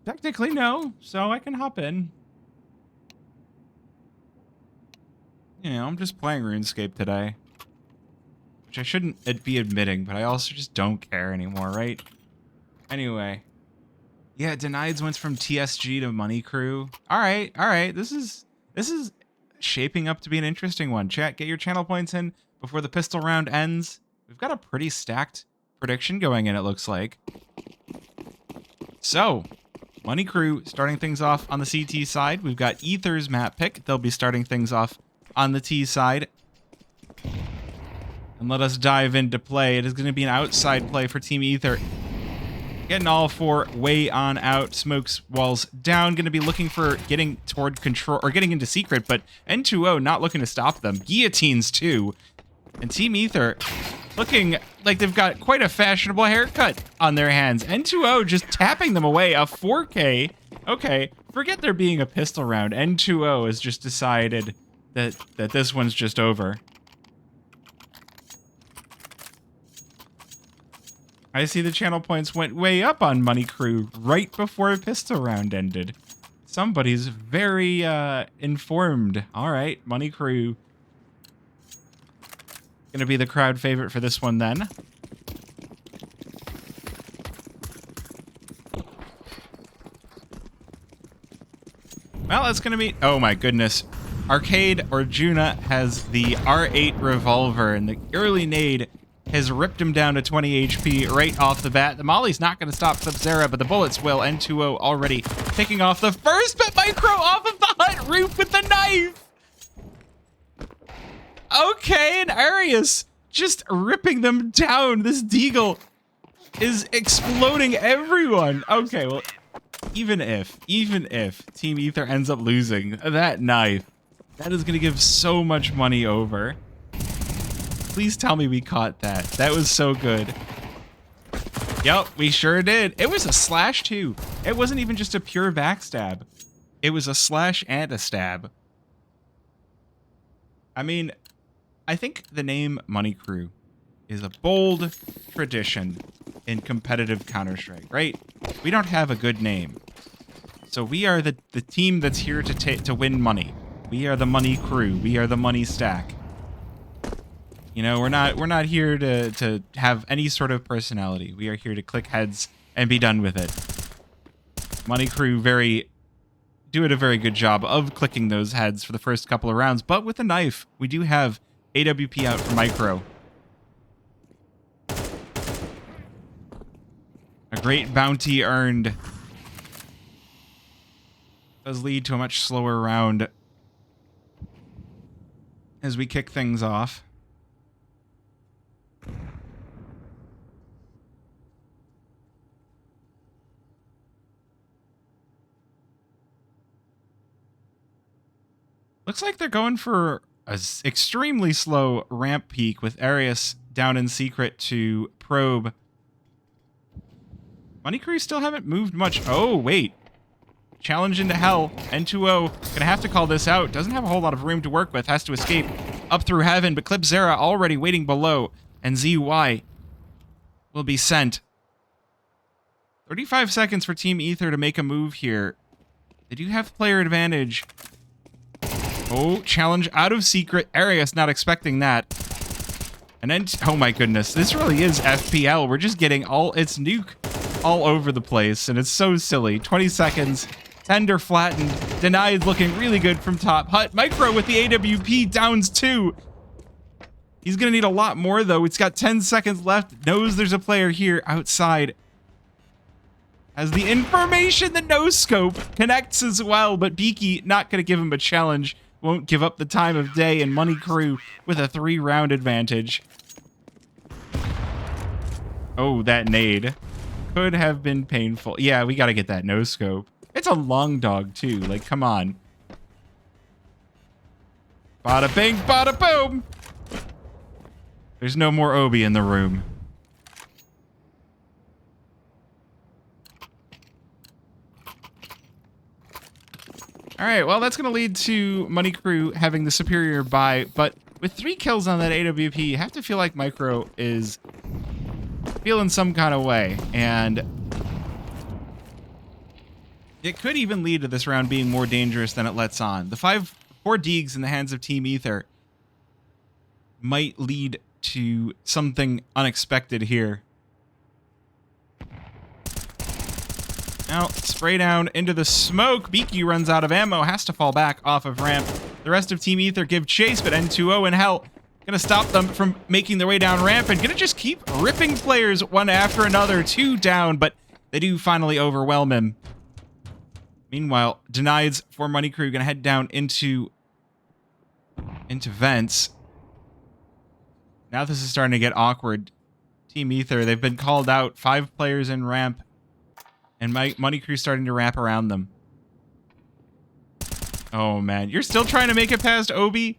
Technically, no. So I can hop in. You know, I'm just playing RuneScape today. Which I shouldn't be admitting, but I also just don't care anymore, right? Anyway. Yeah, Denieds went from TSG to Money Crew. Alright, alright. This is shaping up to be an interesting one. Chat, get your channel points in before the pistol round ends. We've got a pretty stacked prediction going in, it looks like. So, Money Crew starting things off on the CT side. We've got Aether's map pick. They'll be starting things off on the T side. And let us dive into play. It is going to be an outside play for Team Aether. Getting all four way on out. Smokes walls down. Going to be looking for getting toward control or getting into secret, but N2O not looking to stop them. Guillotines too. And Team Aether looking like they've got quite a fashionable haircut on their hands. N2O just tapping them away. A 4K. Okay, forget there being a pistol round. N2O has just decided that this one's just over. I see the channel points went way up on Money Crew right before a pistol round ended. Somebody's very informed. All right, Money Crew. Gonna be the crowd favorite for this one then. Well, it's gonna be, oh my goodness. Arcade Arjuna has the R8 revolver, and the early nade has ripped him down to 20 HP right off the bat. The molly's not going to stop Sub-Zera, but the bullets will. N2O already picking off the first, but Micro off of the hut roof with the knife. Okay, and Arius just ripping them down. This Deagle is exploding everyone. Okay, well, even if Team Aether ends up losing that knife, that is going to give so much money over. Please tell me we caught that. That was so good. Yep, we sure did. It was a slash too. It wasn't even just a pure backstab. It was a slash and a stab. I mean, I think the name Money Crew is a bold tradition in competitive Counter-Strike, right? We don't have a good name. So we are the team that's here to win money. We are the Money Crew. We are the money stack. You know, we're not here to have any sort of personality. We are here to click heads and be done with it. Money Crew doing a very good job of clicking those heads for the first couple of rounds, but with a knife, we do have AWP out for Micro. A great bounty earned. Does lead to a much slower round as we kick things off. Looks like they're going for an extremely slow ramp peak with Arius down in secret to probe. Money Crew still haven't moved much. Oh, wait. Challenge into hell. N2O gonna have to call this out. Doesn't have a whole lot of room to work with. Has to escape up through heaven, but Clipzera already waiting below. And ZY will be sent. 35 seconds for Team Aether to make a move here. They do have player advantage. Oh, challenge out of secret. Arius not expecting that. And then, oh my goodness, this really is FPL. We're just getting it's Nuke all over the place, and it's so silly. 20 seconds, tender flattened, denied looking really good from top. Hut, Micro with the AWP, downs 2. He's gonna need a lot more though. It's got 10 seconds left, knows there's a player here outside. Has the information, the no-scope connects as well, but Beaky not gonna give him a challenge. Won't give up the time of day, and Money Crew with a 3-round advantage. Oh, that nade could have been painful. Yeah, we gotta get that no-scope. It's a long dog, too. Like, come on. Bada bing, bada boom! There's no more Obi in the room. All right, well, that's going to lead to Money Crew having the superior buy, but with 3 kills on that AWP, you have to feel like Micro is feeling some kind of way, and it could even lead to this round being more dangerous than it lets on. The 4 Deegs in the hands of Team Aether might lead to something unexpected here. Now, spray down into the smoke. Beaky runs out of ammo, has to fall back off of ramp. The rest of Team Aether give chase, but N2O and Hell gonna stop them from making their way down ramp and gonna just keep ripping players one after another. 2 down, but they do finally overwhelm him. Meanwhile, Denied's for Money Crew gonna head down into vents. Now this is starting to get awkward. Team Aether, they've been called out. 5 players in ramp. And Money Crew starting to wrap around them. Oh, man. You're still trying to make it past Obi?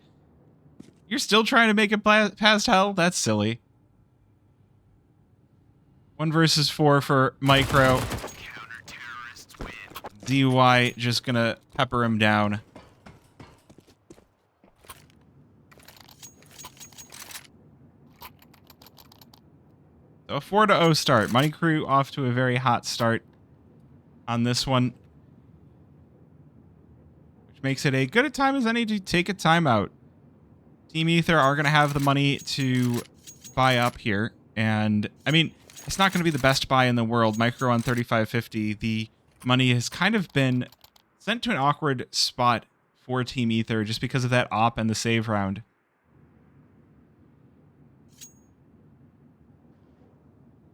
You're still trying to make it past Hell? That's silly. 1 versus 4 for Micro. ZY just gonna pepper him down. So a 4-0 start. Money Crew off to a very hot start on this one, which makes it a good a time as any to take a timeout. Team Aether are going to have the money to buy up here, and I mean, it's not going to be the best buy in the world. Micro on 3550. The money has kind of been sent to an awkward spot for Team Aether just because of that op and the save round.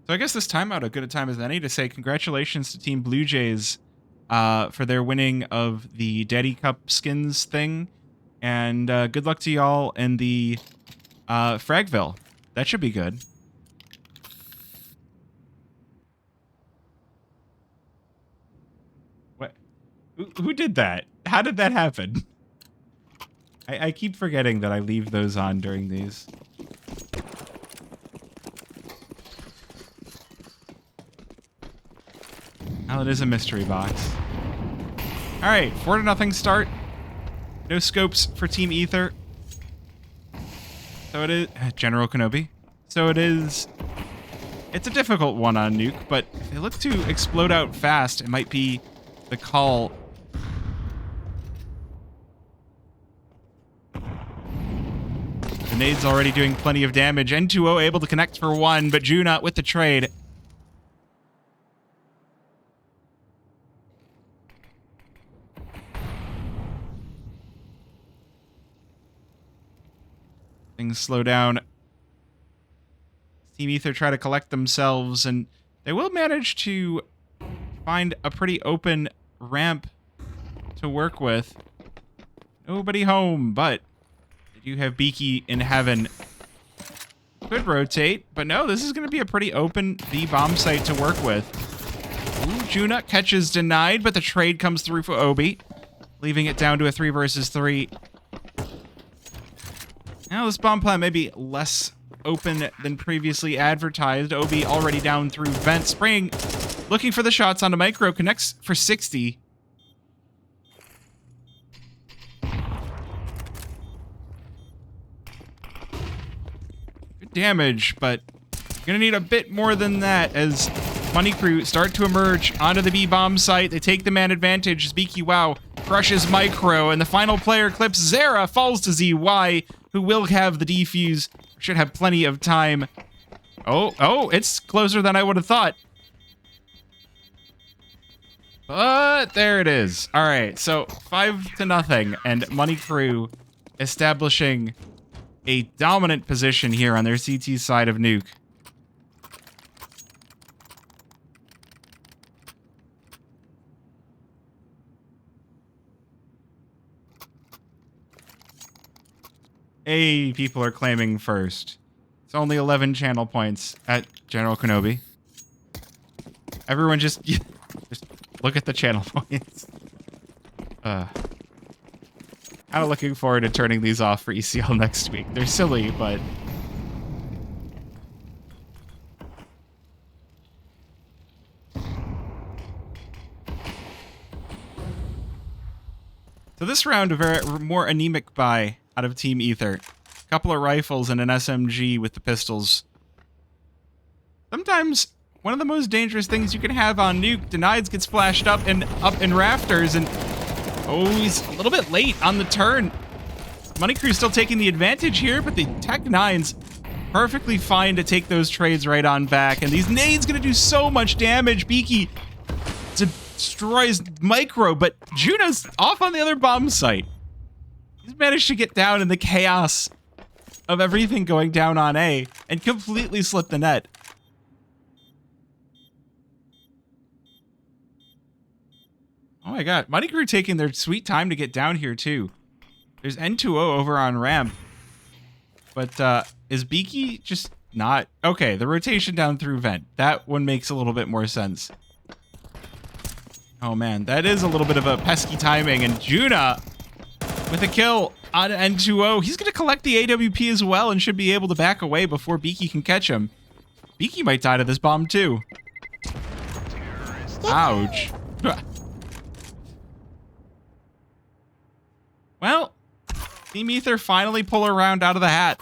So I guess this timeout, a good a time as any to say congratulations to Team Blue Jays for their winning of the Daddy Cup skins thing. And good luck to y'all in the Fragville. That should be good. What? Who did that? How did that happen? I keep forgetting that I leave those on during these. Well, it is a mystery box. Alright, 4-0 start. No scopes for Team Aether. So it is... General Kenobi. So it is... It's a difficult one on Nuke, but if they look to explode out fast, it might be the call. The nade's already doing plenty of damage. N2O able to connect for 1, but Juna with the trade. Things slow down. Team Aether try to collect themselves, and they will manage to find a pretty open ramp to work with. Nobody home, but they do have Beaky in heaven. Could rotate, but no, this is going to be a pretty open B bomb site to work with. Ooh, Juna catches Denied, but the trade comes through for Obi, leaving it down to a 3 versus 3. Now this bomb plant may be less open than previously advertised. Obi already down through vent. Spraying, looking for the shots onto Micro. Connects for 60. Good damage, but you're going to need a bit more than that as Money Crew start to emerge onto the B bomb site. They take the man advantage. Beaky Wow crushes Micro, and the final player clips Zera, falls to ZY, who will have the defuse. Should have plenty of time. Oh, it's closer than I would have thought. But there it is. All right, so 5-0, and Money Crew establishing a dominant position here on their CT side of Nuke. Hey, people are claiming first. It's only 11 channel points at General Kenobi. Everyone just look at the channel points. Kind of looking forward to turning these off for ECL next week. They're silly, but... So this round, a very more anemic buy out of Team Aether. A couple of rifles and an SMG with the pistols. Sometimes one of the most dangerous things you can have on Nuke. Denied gets flashed up in rafters, and oh, he's a little bit late on the turn. Money Crew's still taking the advantage here, but the Tech 9's perfectly fine to take those trades right on back. And these nades gonna do so much damage. Beaky destroys Micro, but Juno's off on the other bomb site. He's managed to get down in the chaos of everything going down on A and completely slip the net. Oh my god, Money Crew taking their sweet time to get down here too. There's N2O over on ramp. But is Beaky just not... Okay, the rotation down through vent. That one makes a little bit more sense. Oh man, that is a little bit of a pesky timing. And Juna with a kill on N2O. He's going to collect the AWP as well and should be able to back away before Beaky can catch him. Beaky might die to this bomb too. Ouch. Well, Team Aether finally pull a round out of the hat.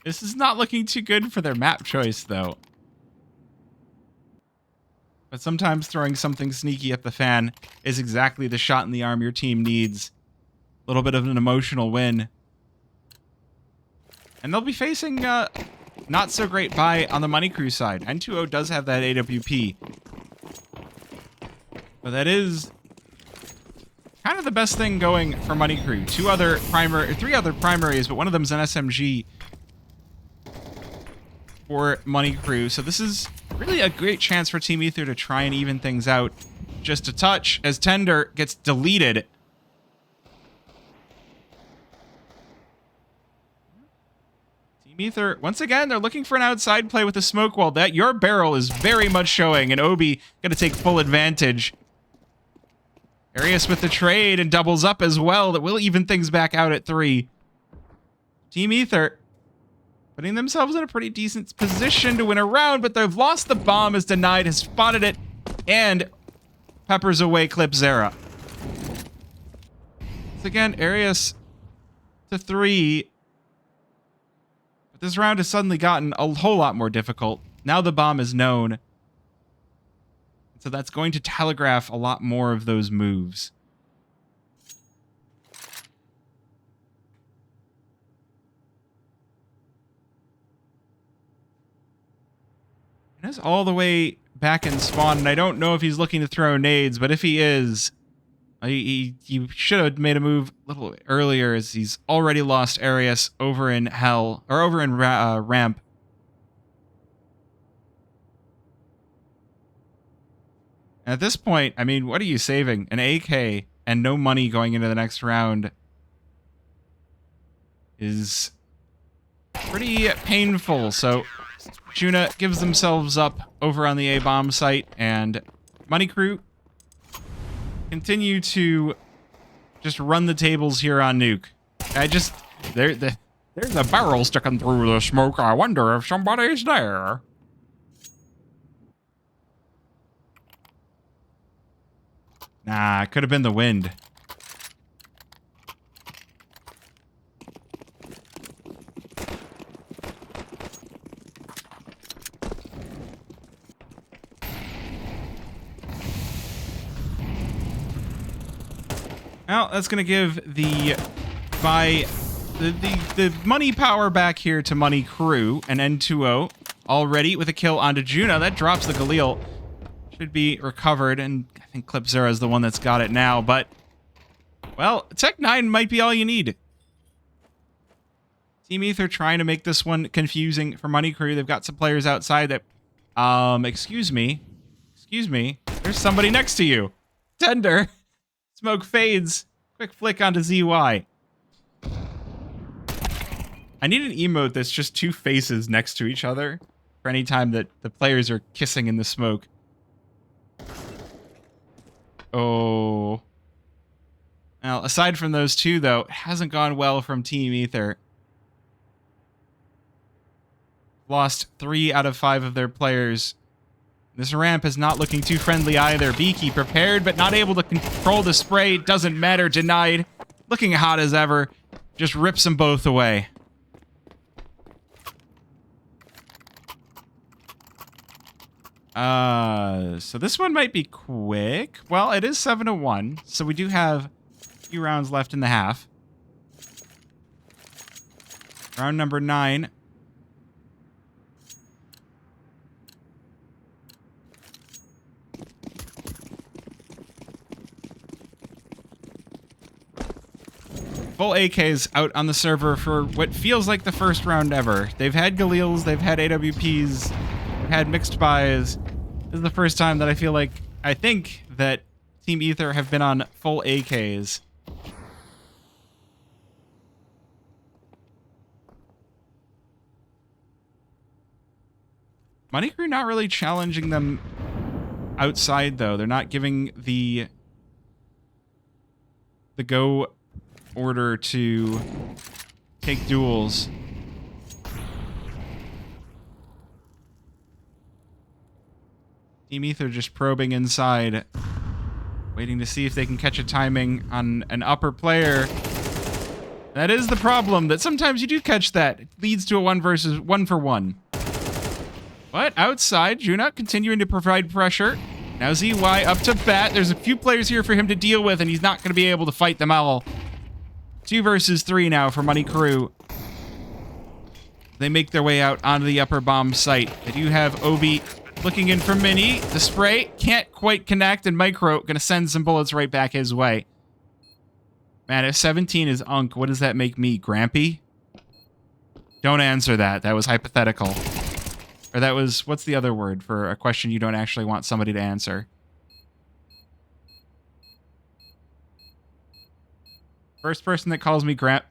This is not looking too good for their map choice, though. But sometimes throwing something sneaky at the fan is exactly the shot in the arm your team needs. A little bit of an emotional win. And they'll be facing not so great buy on the Money Crew side. N2O does have that AWP. But that is kind of the best thing going for Money Crew. Three other primaries, but one of them's an SMG for Money Crew. So this is really a great chance for Team Aether to try and even things out just a touch as Tender gets deleted. Team Aether, once again, they're looking for an outside play with a smoke wall. That your barrel is very much showing, and Obi gonna take full advantage. Arius with the trade and doubles up as well. That will even things back out at 3. Team Aether putting themselves in a pretty decent position to win a round, but they've lost the bomb as Denied has spotted it and peppers away Clip Zera. So again, Arius to 3. But this round has suddenly gotten a whole lot more difficult. Now the bomb is known. So that's going to telegraph a lot more of those moves. And that's all the way back in spawn, and I don't know if he's looking to throw nades, but if he is, he should have made a move a little earlier, as he's already lost Arius over in Hell, or over in Ramp. And at this point, I mean, what are you saving? An AK and no money going into the next round is pretty painful, so Juna gives themselves up over on the A-bomb site, and Money Crew continue to just run the tables here on Nuke. There's a barrel sticking through the smoke. I wonder if somebody's there. Nah, it could have been the wind. Well, that's going to give the money power back here to Money Crew, and N2O already with a kill onto Juno. That drops the Galil. Should be recovered, and I think Clip Zera is the one that's got it now, but, well, Tech 9 might be all you need. Team Aether trying to make this one confusing for Money Crew. They've got some players outside that, excuse me, there's somebody next to you. Tender. Smoke fades. Quick flick onto ZY. I need an emote that's just two faces next to each other for any time that the players are kissing in the smoke. Oh. Now, aside from those two, though, it hasn't gone well from Team Aether. Lost 3 out of 5 of their players. This ramp is not looking too friendly either. Beaky prepared, but not able to control the spray. Doesn't matter. Denied. Looking hot as ever. Just rips them both away. So this one might be quick. Well, it is 7-1, so we do have a few rounds left in the half. Round number 9. Full AKs out on the server for what feels like the first round ever. They've had Galils, they've had AWPs, they've had mixed buys. This is the first time that I think that Team Aether have been on full AKs. Money Crew not really challenging them outside, though. They're not giving the go order to take duels. Team Aether just probing inside, waiting to see if they can catch a timing on an upper player. That is the problem, that sometimes you do catch that. It leads to a 1-for-1. But outside, Juna continuing to provide pressure. Now ZY up to bat. There's a few players here for him to deal with, and he's not going to be able to fight them all. 2 versus 3 now for Money Crew. They make their way out onto the upper bomb site. They do have Obi looking in for Mini. The spray can't quite connect, and Micro going to send some bullets right back his way. Man, if 17 is Unk, what does that make me? Grampy? Don't answer that. That was hypothetical. Or that was, what's the other word for a question you don't actually want somebody to answer? First person that calls me Gramp.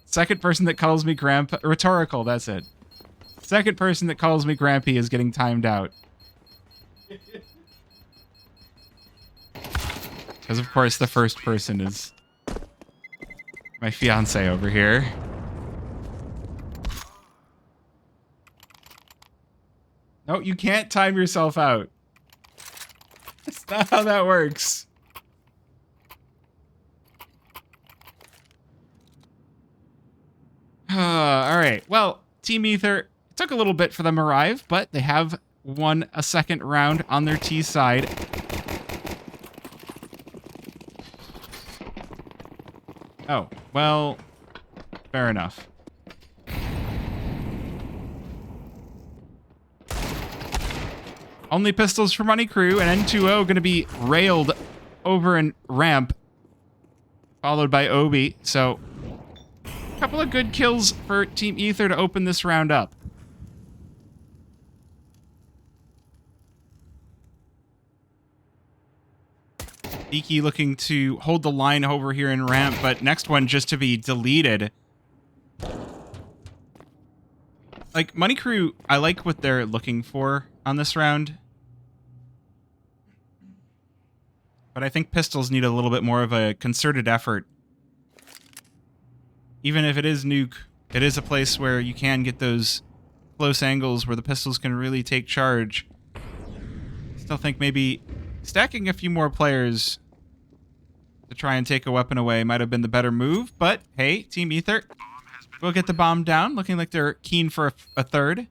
Second person that calls me Gramp. Rhetorical, that's it. Second person that calls me Grampy is getting timed out. Because, of course, the first person is my fiance over here. No, you can't time yourself out. That's not how that works. Alright, well, Team Aether, it took a little bit for them to arrive, but they have won a second round on their T side. Oh, well, fair enough. Only pistols for Money Crew, and N2O going to be railed over in ramp, followed by Obi. So, a couple of good kills for Team Aether to open this round up. Iki looking to hold the line over here in ramp, but next one just to be deleted. Like, Money Crew, I like what they're looking for on this round. But I think pistols need a little bit more of a concerted effort. Even if it is Nuke, it is a place where you can get those close angles where the pistols can really take charge. Still think maybe stacking a few more players to try and take a weapon away might have been the better move. But hey, Team Aether will get the bomb down, looking like they're keen for a third.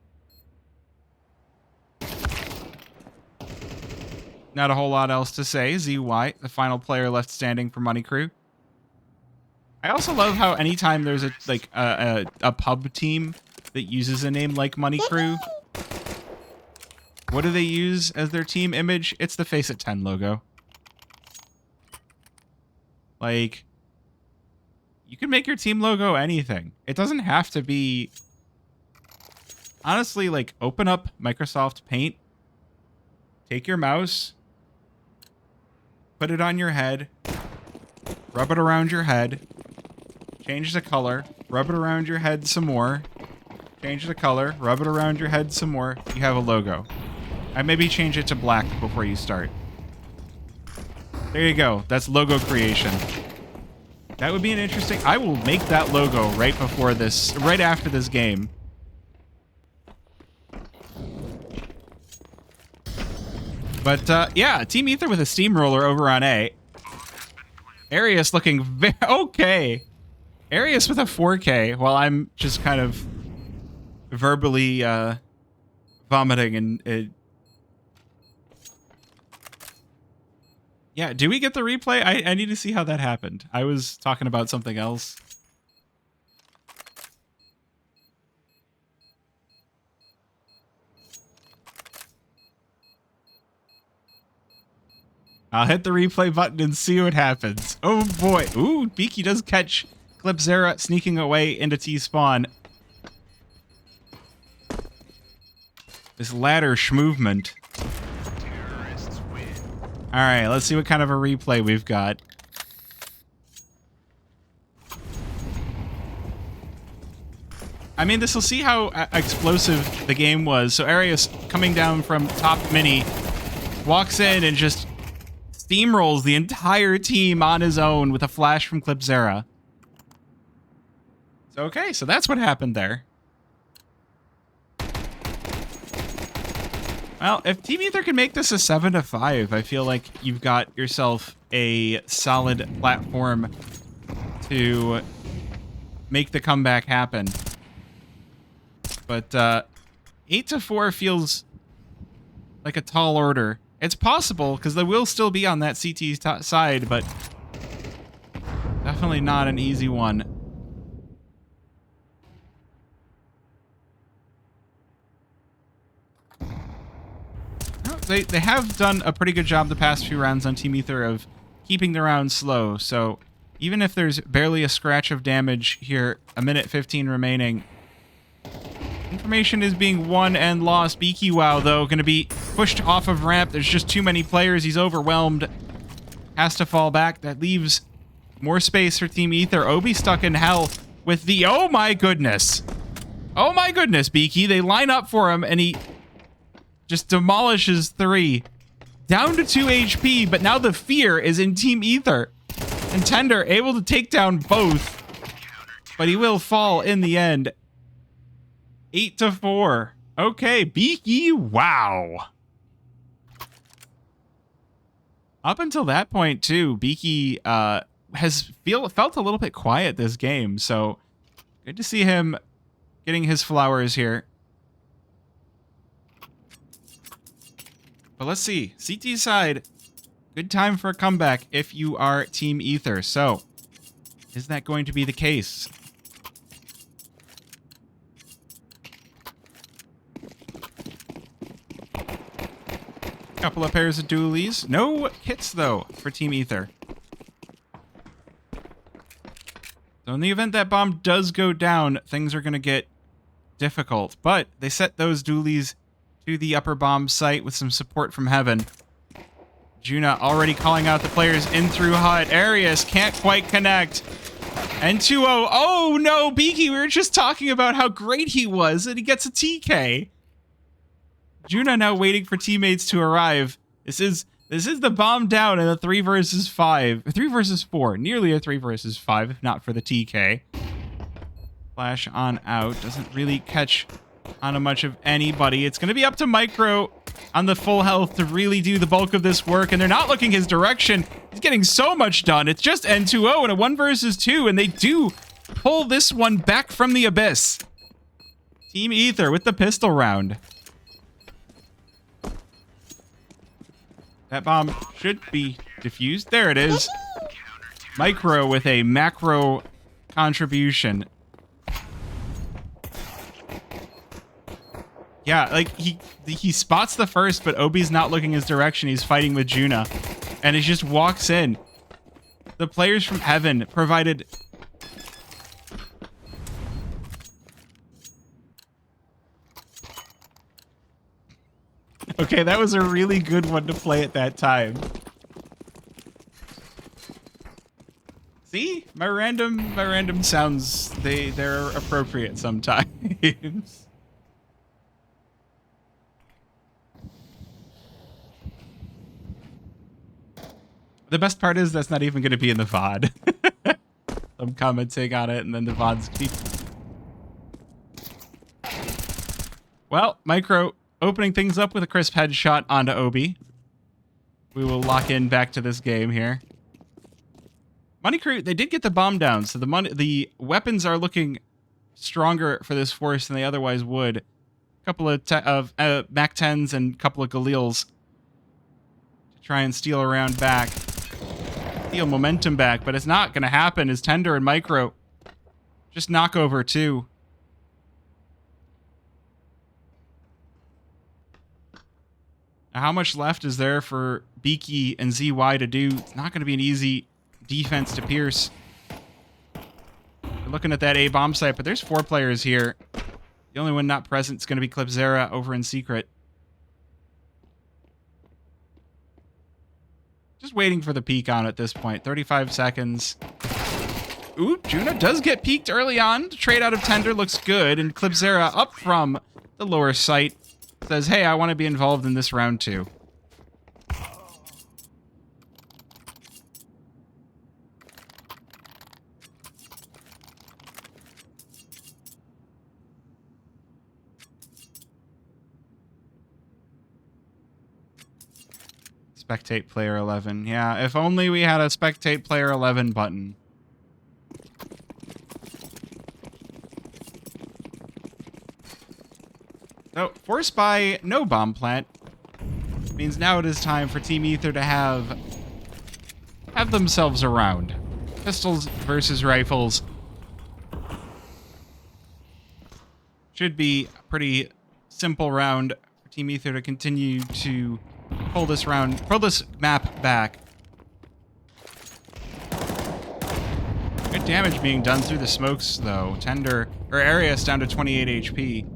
Not a whole lot else to say. ZY, the final player left standing for Money Crew. I also love how anytime there's a pub team that uses a name like Money Crew, what do they use as their team image? It's the Face It 10 logo. Like, you can make your team logo anything. It doesn't have to be... Honestly, like, open up Microsoft Paint, take your mouse, put it on your head, rub it around your head, change the color, rub it around your head some more, change the color, rub it around your head some more, you have a logo. And maybe change it to black before you start. There you go. That's logo creation. That would be an interesting... I will make that logo right before this, right after this game. But, yeah, Team Aether with a steamroller over on A. Arius looking very... Okay. Arius with a 4K, while I'm just kind of verbally vomiting and yeah, do we get the replay? I need to see how that happened. I was talking about something else. I'll hit the replay button and see what happens. Oh boy. Ooh, Beaky does catch Clipzera sneaking away into T-spawn. This ladder schmovement. Alright, let's see what kind of a replay we've got. I mean, this will see how explosive the game was. So Arius coming down from top mini, walks in and just steamrolls the entire team on his own with a flash from Clipzera. So, okay, so that's what happened there. Well, if Team Aether can make this a 7-5, I feel like you've got yourself a solid platform to make the comeback happen. But 8-4 feels like a tall order. It's possible, because they will still be on that CT side, but definitely not an easy one. They have done a pretty good job the past few rounds on Team Aether of keeping the rounds slow, so even if there's barely a scratch of damage here, a minute 15 remaining, information is being won and lost. Beaky Wow, though, going to be pushed off of ramp. There's just too many players. He's overwhelmed. Has to fall back. That leaves more space for Team Aether. Obi stuck in hell with the... Oh, my goodness. Oh, my goodness, Beaky. They line up for him, and he just demolishes 3. Down to 2 HP, but now the fear is in Team Aether. And Tender able to take down both, but he will fall in the end. 8-4. Okay, Beaky Wow. Up until that point, too, Beaky has felt a little bit quiet this game, so good to see him getting his flowers here. But let's see. CT side, good time for a comeback if you are Team Aether. So, is that going to be the case? Couple of pairs of dualies. No hits, though, for Team Aether. So in the event that bomb does go down, things are going to get difficult. But they set those dualies to the upper bomb site with some support from heaven. Juna already calling out the players in through HUD. Arius can't quite connect. And 2-0. Oh, no, Beaky, we were just talking about how great he was, and he gets a TK. Juna now waiting for teammates to arrive. This is the bomb down in a 3 versus 5. 3 versus 4. Nearly a 3 versus 5, if not for the TK. Flash on out. Doesn't really catch on much of anybody. It's going to be up to Micro on the full health to really do the bulk of this work, and they're not looking his direction. He's getting so much done. It's just N2O and a 1 versus 2, and they do pull this one back from the abyss. Team Aether with the pistol round. That bomb should be defused. There it is. Micro with a macro contribution. Yeah, like he spots the first, but Obi's not looking his direction. He's fighting with Juna, and he just walks in. The players from Heaven provided... Okay, that was a really good one to play at that time. See? My random sounds, they're appropriate sometimes. The best part is that's not even going to be in the VOD. I'm commenting on it, and then the VOD's keep... Well, Micro opening things up with a crisp headshot onto Obi. We will lock in back to this game here. Money Crew, they did get the bomb down, so the weapons are looking stronger for this force than they otherwise would. couple of Mac 10s and a couple of Galils to try and steal a round back. Steal momentum back, but it's not going to happen as Tender and Micro just knock over too. Now, how much left is there for Beaky and ZY to do? It's not going to be an easy defense to pierce. We're looking at that A bomb site, but there's 4 players here. The only one not present is going to be Clipzera over in Secret. Just waiting for the peek on at this point. 35 seconds. Ooh, Juno does get peeked early on. The trade out of Tender looks good, and Clipzera up from the lower site says, hey, I want to be involved in this round too. Spectate player 11. Yeah, if only we had a spectate player 11 button. So, forced by no bomb plant means now it is time for Team Aether to have themselves a round. Pistols versus rifles. Should be a pretty simple round for Team Aether to continue to pull this map back. Good damage being done through the smokes, though. Tender, or Arius down to 28 HP.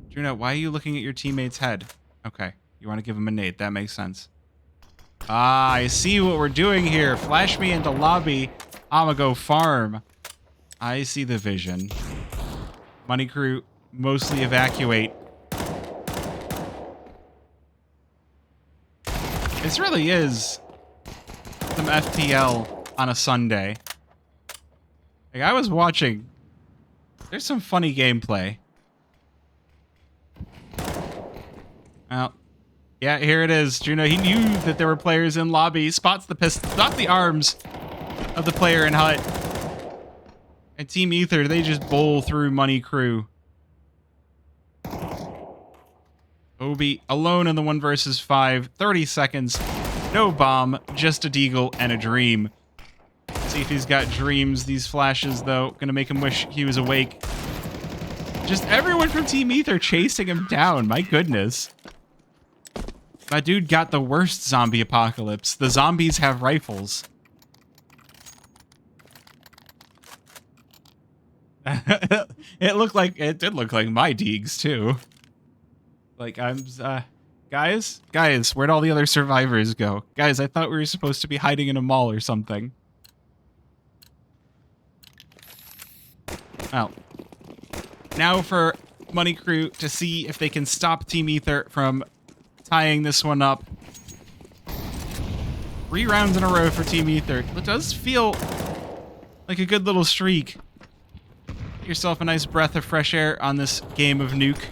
Juno, why are you looking at your teammate's head? Okay, you want to give him a nade. That makes sense. Ah, I see what we're doing here. Flash me into lobby. I'ma go farm. I see the vision. Money crew mostly evacuate. This really is some FTL on a Sunday. Like, I was watching. There's some funny gameplay. Well, yeah, here it is. Juno, he knew that there were players in lobby. Spots the arms of the player in hut. And Team Aether, they just bowl through Money Crew. Obi alone in the 1 versus 5. 30 seconds. No bomb. Just a deagle and a dream. See if he's got dreams. These flashes, though, gonna make him wish he was awake. Just everyone from Team Aether chasing him down. My goodness. My dude got the worst zombie apocalypse. The zombies have rifles. It did look like my Deegs, too. Like, guys, where'd all the other survivors go? Guys, I thought we were supposed to be hiding in a mall or something. Well, now for Money Crew to see if they can stop Team Aether from tying this one up. 3 rounds in a row for Team Aether. It does feel like a good little streak. Get yourself a nice breath of fresh air on this game of Nuke.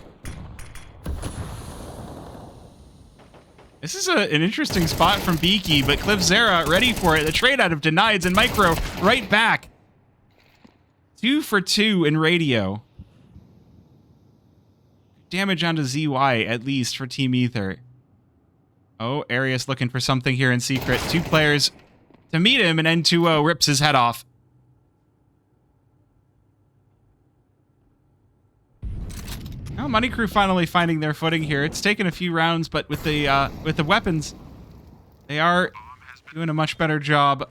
This is an interesting spot from Beaky, but Clipzera ready for it. The trade out of Denieds and Micro right back. 2 for 2 in radio. Damage onto ZY, at least, for Team Aether. Oh, Arius looking for something here in secret. 2 players to meet him, and N2O rips his head off. Now, Money Crew finally finding their footing here. It's taken a few rounds, but with the weapons, they are doing a much better job.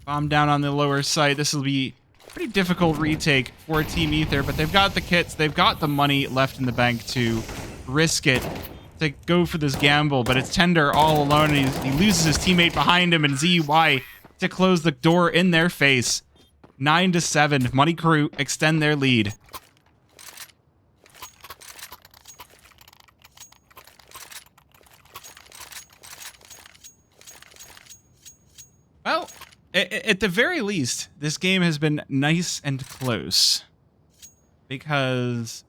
Bomb down on the lower side. This will be a pretty difficult retake for Team Aether, but they've got the kits, they've got the money left in the bank to risk it, to go for this gamble, but it's Tender all alone, and he loses his teammate behind him, and ZY to close the door in their face. 9-7. Money Crew extend their lead. Well, at the very least, this game has been nice and close. Because,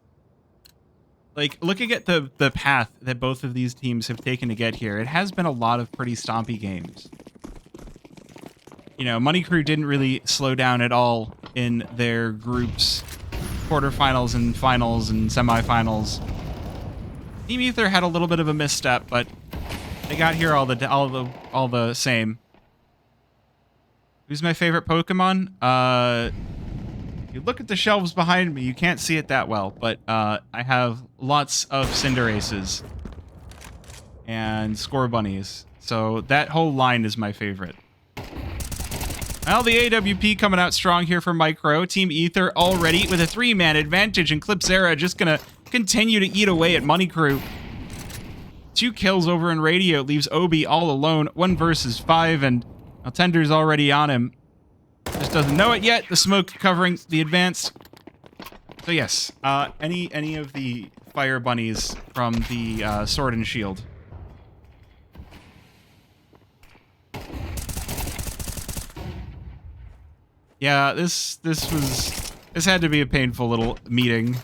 like, looking at the path that both of these teams have taken to get here, it has been a lot of pretty stompy games. You know, Money Crew didn't really slow down at all in their groups. quarterfinals and finals and semifinals. Team Aether had a little bit of a misstep, but they got here all the same. Who's my favorite Pokemon? You look at the shelves behind me, you can't see it that well, but I have lots of Cinderaces and Scorbunnies. So that whole line is my favorite. Well, the AWP coming out strong here for Micro. Team Aether already with a 3-man advantage, and Clipsera just gonna continue to eat away at Money Crew. 2 kills over in Radio leaves Obi all alone. 1 versus 5, and Tender's already on him. Just doesn't know it yet. The smoke covering the advanced. So yes, any of the fire bunnies from the Sword and Shield. Yeah, this had to be a painful little meeting.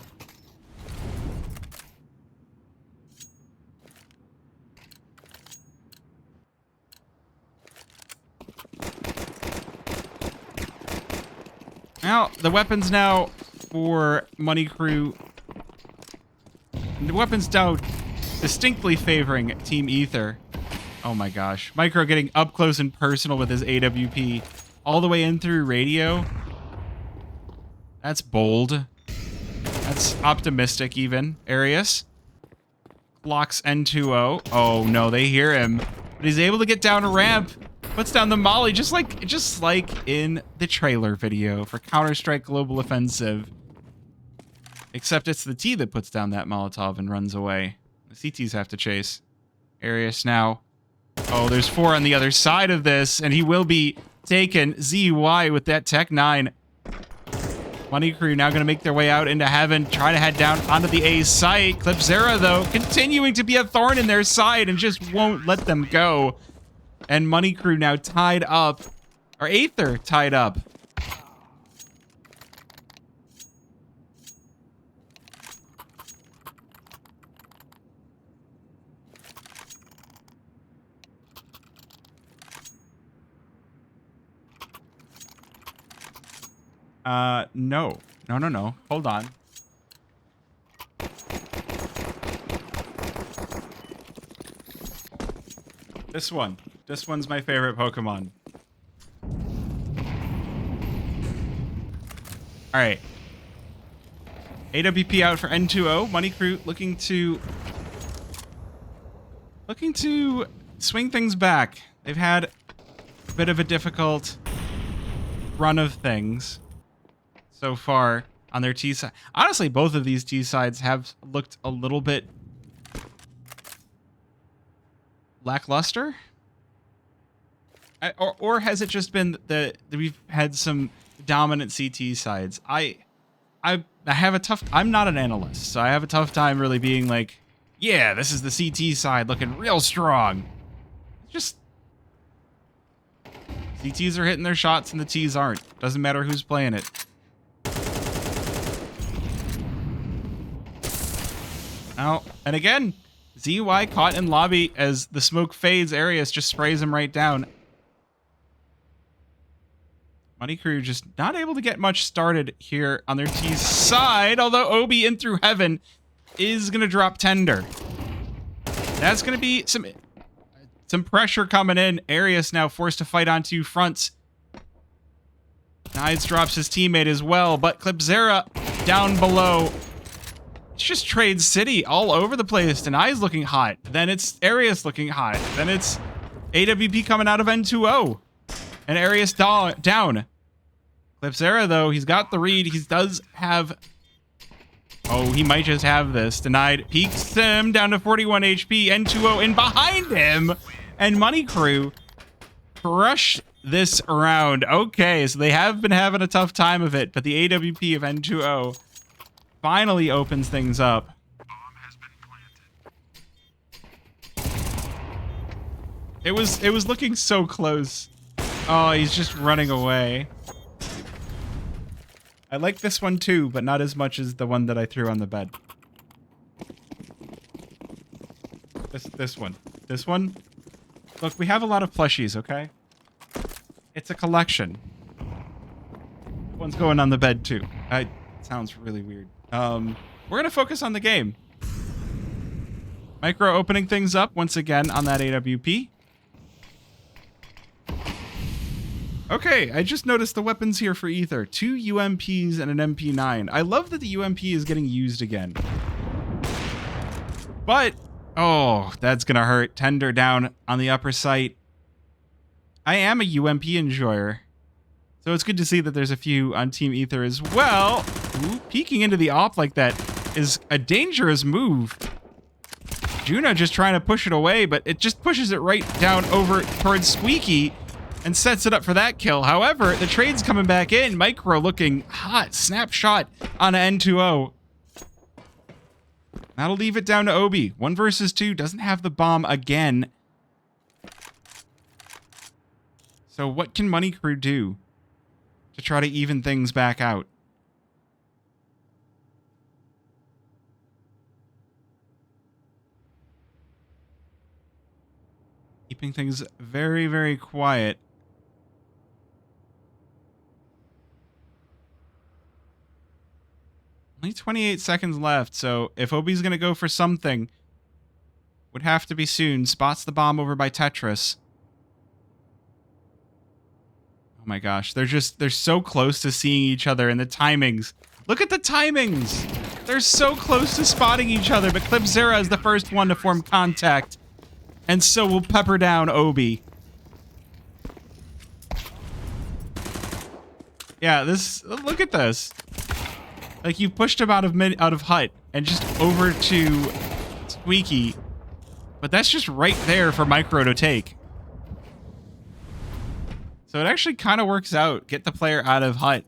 Now, the weapons now for Money Crew. The weapons now distinctly favoring Team Aether. Oh my gosh. Micro getting up close and personal with his AWP. All the way in through Radio. That's bold. That's optimistic even. Arius. Blocks N2O. Oh no, they hear him. But he's able to get down a ramp. Puts down the molly just like in the trailer video for Counter-Strike Global Offensive. Except it's the T that puts down that Molotov and runs away. The CTs have to chase. Arius now. Oh, there's 4 on the other side of this, and he will be taken. ZY with that Tech 9. Money Crew now going to make their way out into heaven, try to head down onto the A site. Clipsera, though, continuing to be a thorn in their side and just won't let them go. And Money Crew now tied up. Or Aether tied up. No. No. Hold on. This one. This one's my favorite Pokemon. Alright. AWP out for N2O. Money Crew looking to swing things back. They've had a bit of a difficult run of things so far on their T side. Honestly, both of these T sides have looked a little bit lackluster. Or has it just been that we've had some dominant CT sides? I have a tough... I'm not an analyst, so I have a tough time really being like, yeah, this is the CT side looking real strong. Just... CTs are hitting their shots and the Ts aren't. Doesn't matter who's playing it. Oh, and again, ZY caught in lobby as the smoke fades. Arius just sprays him right down. Money Crew just not able to get much started here on their T's side, although Obi in through heaven is going to drop Tender. That's going to be some pressure coming in. Arius now forced to fight on 2 fronts. Nides drops his teammate as well, but Clipsera down below. It's just Trade City all over the place. Denai's looking hot. Then it's Arius looking hot. Then it's AWP coming out of N2O. And Arius down. Clipsera, though, he's got the read. He does have... Oh, he might just have this. Denied. Peeks him down to 41 HP. N2O in behind him. And Money Crew crush this round. Okay, so they have been having a tough time of it. But the AWP of N2O finally opens things up. It was looking so close. Oh, he's just running away. I like this one too, but not as much as the one that I threw on the bed. This one. This one? Look, we have a lot of plushies, okay? It's a collection. One's going on the bed too. sounds really weird. We're going to focus on the game. Micro opening things up once again on that AWP. Okay, I just noticed the weapons here for Aether. 2 UMPs and an MP9. I love that the UMP is getting used again. But, oh, that's gonna hurt. Tender down on the upper sight. I am a UMP enjoyer. So it's good to see that there's a few on Team Aether as well. Ooh, peeking into the op like that is a dangerous move. Juno just trying to push it away, but it just pushes it right down over towards Squeaky and sets it up for that kill. However, the trade's coming back in. Micro looking hot. Snapshot on an N2O. That'll leave it down to Obi. 1 versus 2. Doesn't have the bomb again. So what can Money Crew do to try to even things back out? Keeping things very, very quiet. Only 28 seconds left, so if Obi's going to go for something, would have to be soon. Spots the bomb over by Tetris. Oh my gosh, they're so close to seeing each other, and the timings. Look at the timings! They're so close to spotting each other, but Clipzera is the first one to form contact. And so will pepper down Obi. Yeah, look at this. Like, you pushed him out of hut and just over to Squeaky. But that's just right there for Micro to take. So it actually kind of works out. Get the player out of hut.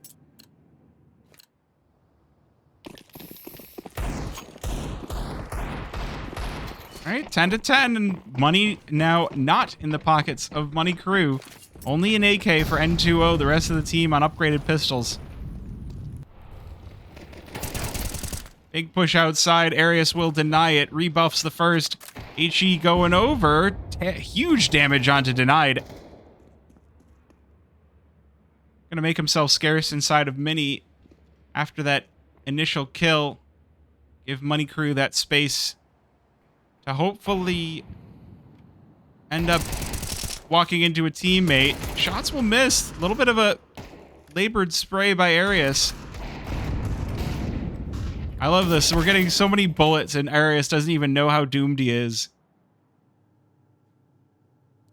All right, 10 to 10, and money now not in the pockets of Money Crew. Only an AK for N2O, the rest of the team on upgraded pistols. Big push outside, Arius will deny it, rebuffs the first. HE going over, huge damage onto denied. Gonna make himself scarce inside of Mini after that initial kill. Give Money Crew that space to hopefully end up walking into a teammate. Shots will miss. A little bit of a labored spray by Arius. I love this. We're getting so many bullets and Arius doesn't even know how doomed he is.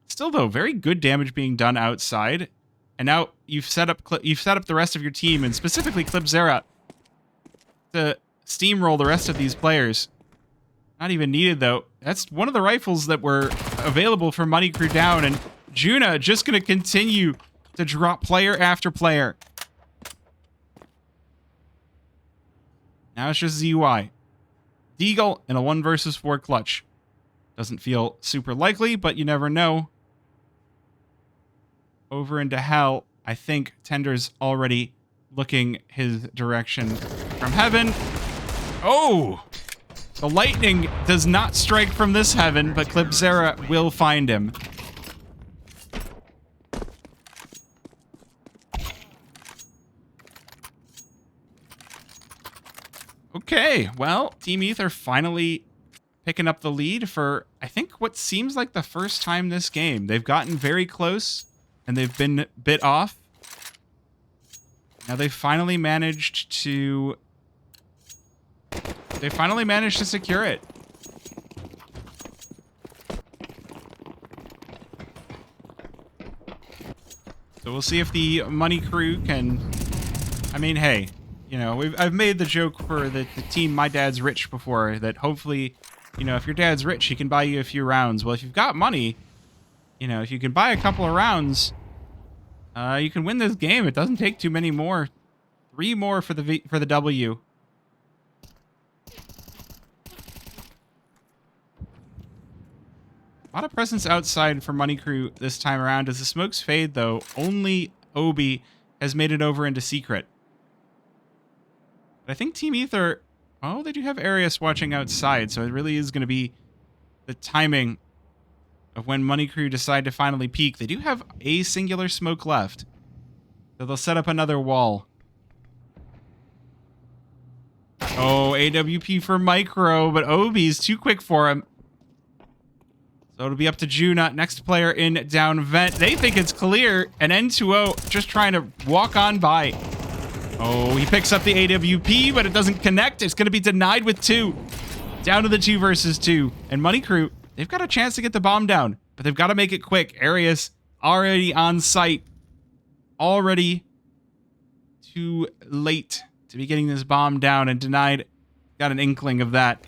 Still though, very good damage being done outside. And now you've set up the rest of your team, and specifically Clipzera, to steamroll the rest of these players. Not even needed, though. That's one of the rifles that were available for Money Crew down, and Juna just going to continue to drop player after player. Now it's just ZY. Deagle in a 1 versus 4 clutch. Doesn't feel super likely, but you never know. Over into hell. I think Tender's already looking his direction from heaven. Oh! The lightning does not strike from this heaven, but Clipzera will find him. Okay, well, Team Aether finally picking up the lead for, I think, what seems like the first time this game. They've gotten very close, and they've been bit off. Now they finally managed to... secure it. So we'll see if the Money Crew can... I mean, hey, you know, I've made the joke for the team My Dad's Rich before, that hopefully, you know, if your dad's rich, he can buy you a few rounds. Well, if you've got money, you know, if you can buy a couple of rounds, you can win this game. It doesn't take too many more. 3 more for the W. A lot of presence outside for Money Crew this time around. As the smokes fade, though, only Obi has made it over into secret. But I think Team Aether... Oh, they do have Arius watching outside, so it really is going to be the timing of when Money Crew decide to finally peek. They do have a singular smoke left, so they'll set up another wall. Oh, AWP for Micro, but Obi's too quick for him. So it'll be up to Juna, next player in down vent. They think it's clear, and N2O just trying to walk on by. Oh, he picks up the AWP, but it doesn't connect. It's going to be denied with 2. Down to the 2 versus 2. And Money Crew, they've got a chance to get the bomb down, but they've got to make it quick. Arius already on site. Already too late to be getting this bomb down, and denied. Got an inkling of that.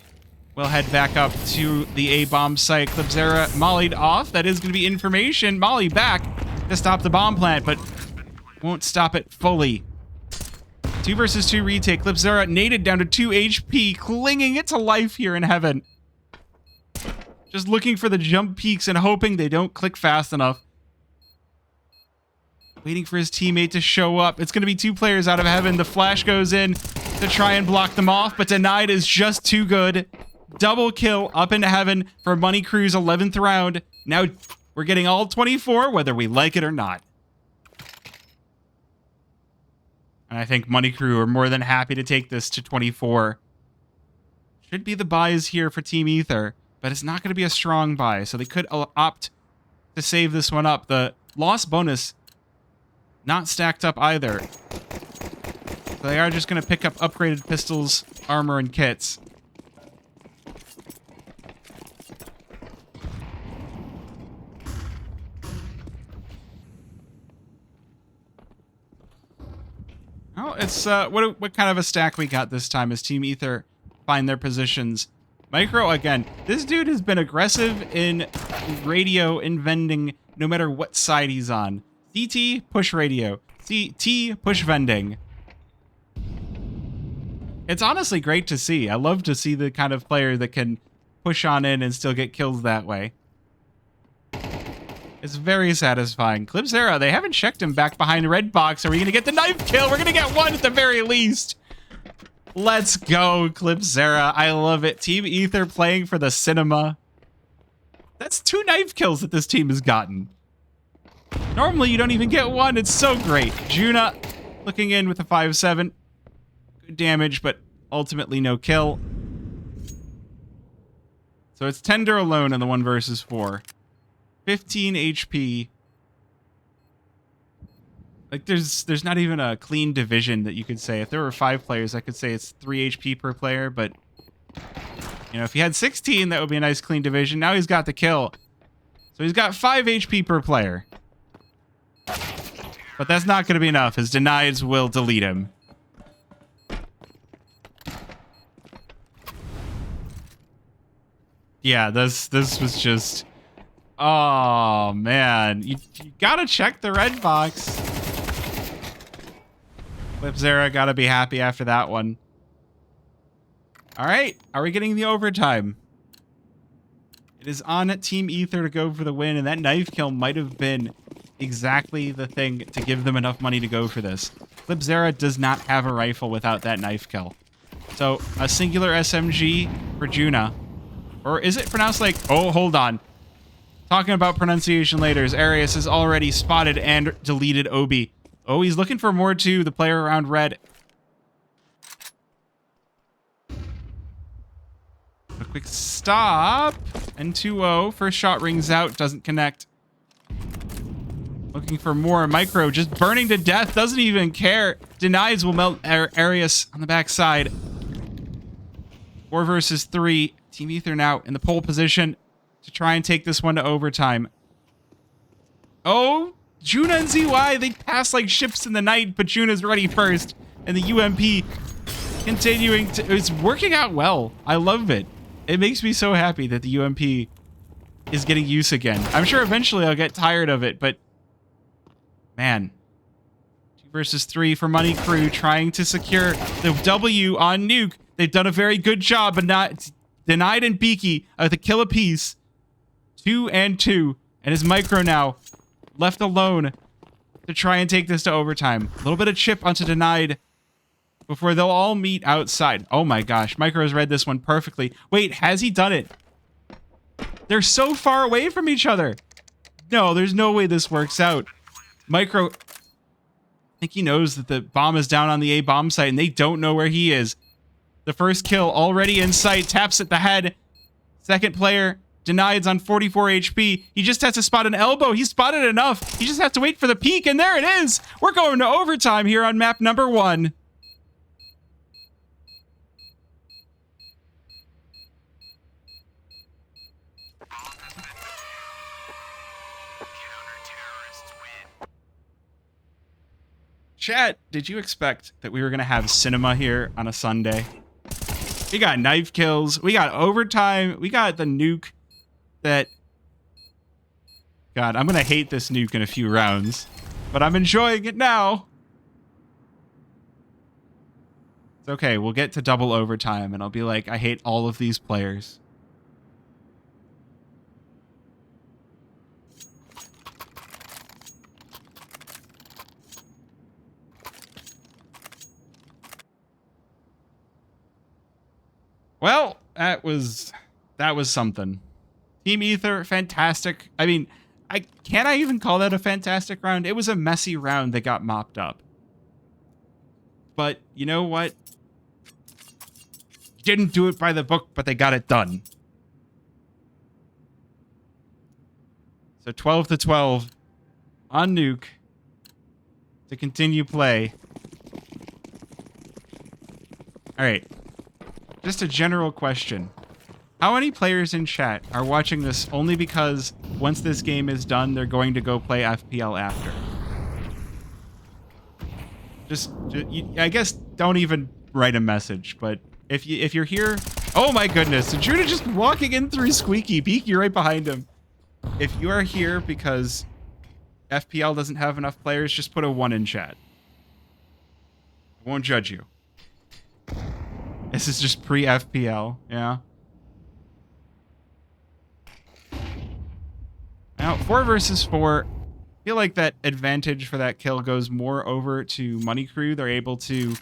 We'll head back up to the A-bomb site. Clipzera mollied off. That is going to be information. Molly back to stop the bomb plant, but won't stop it fully. 2 versus 2 retake. Clipzera naded down to 2 HP, clinging it to life here in heaven. Just looking for the jump peaks and hoping they don't click fast enough. Waiting for his teammate to show up. It's going to be 2 players out of heaven. The flash goes in to try and block them off, but denied is just too good. Double kill up into heaven for Money Crew's 11th round. Now we're getting all 24, whether we like it or not. And I think Money Crew are more than happy to take this to 24. Should be the buys here for Team Aether, but it's not going to be a strong buy, so they could opt to save this one up. The loss bonus not stacked up either. So they are just going to pick up upgraded pistols, armor, and kits. Oh, it's what kind of a stack we got this time as Team Aether find their positions. Micro, again, this dude has been aggressive in radio and vending no matter what side he's on. CT, push radio. CT, push vending. It's honestly great to see. I love to see the kind of player that can push on in and still get kills that way. It's very satisfying. Clipzera, they haven't checked him back behind the red box. Are we going to get the knife kill? We're going to get one at the very least. Let's go, Clipzera. I love it. Team Aether playing for the cinema. That's 2 knife kills that this team has gotten. Normally, you don't even get one. It's so great. Juna looking in with a 5-7. Good damage, but ultimately no kill. So it's Tender alone in the 1 versus 4. 15 HP. Like, there's not even a clean division that you could say. If there were 5 players, I could say it's 3 HP per player, but, you know, if he had 16, that would be a nice clean division. Now he's got the kill. So he's got 5 HP per player. But that's not going to be enough. His denieds will delete him. Yeah, this was just... Oh, man. You gotta check the red box. Clipzera gotta be happy after that one. Alright, are we getting the overtime? It is on Team Aether to go for the win, and that knife kill might have been exactly the thing to give them enough money to go for this. Clipzera does not have a rifle without that knife kill. So, a singular SMG for Juna. Or is it pronounced like... Oh, hold on. Talking about pronunciation later, as Arius has already spotted and deleted Obi. Oh, he's looking for more too, the player around red. A quick stop. And 2-0. First shot rings out, doesn't connect. Looking for more. Micro just burning to death, doesn't even care. Denies will melt Arius on the backside. 4 versus 3. Team Aether now in the pole position to try and take this one to overtime. Oh, Juna and ZY, they pass like ships in the night, but Juna's ready first. And the UMP continuing to... It's working out well. I love it. It makes me so happy that the UMP is getting use again. I'm sure eventually I'll get tired of it, but... Man. 2 versus 3 for Money Crew, trying to secure the W on Nuke. They've done a very good job, but not... Denied and Beaky with a kill apiece. 2 and 2. And his Micro now left alone to try and take this to overtime. A little bit of chip onto Denied before they'll all meet outside. Oh my gosh. Micro's read this one perfectly. Wait, has he done it? They're so far away from each other. No, there's no way this works out. Micro, I think he knows that the bomb is down on the A bomb site and they don't know where he is. The first kill already in sight. Taps at the head. Second player denied on 44 HP. He just has to spot an elbow. He spotted enough. He just has to wait for the peek, and there it is. We're going to overtime here on map number 1. Chat, did you expect that we were going to have cinema here on a Sunday? We got knife kills. We got overtime. We got the nuke that... God, I'm going to hate this nuke in a few rounds, but I'm enjoying it now. It's okay. We'll get to double overtime, and I'll be like, I hate all of these players. Well, that was something. Team Aether, fantastic. I mean, can't I even call that a fantastic round? It was a messy round that got mopped up. But you know what? Didn't do it by the book, but they got it done. So 12-12 on Nuke to continue play. All right. Just a general question. How many players in chat are watching this only because once this game is done, they're going to go play FPL after? I guess don't even write a message, but if you're here... Oh my goodness, Judah just walking in through Squeaky. Beak, you're right behind him. If you are here because FPL doesn't have enough players, just put a 1 in chat. I won't judge you. This is just pre-FPL, yeah. Now, 4 versus 4. I feel like that advantage for that kill goes more over to Money Crew. They're able to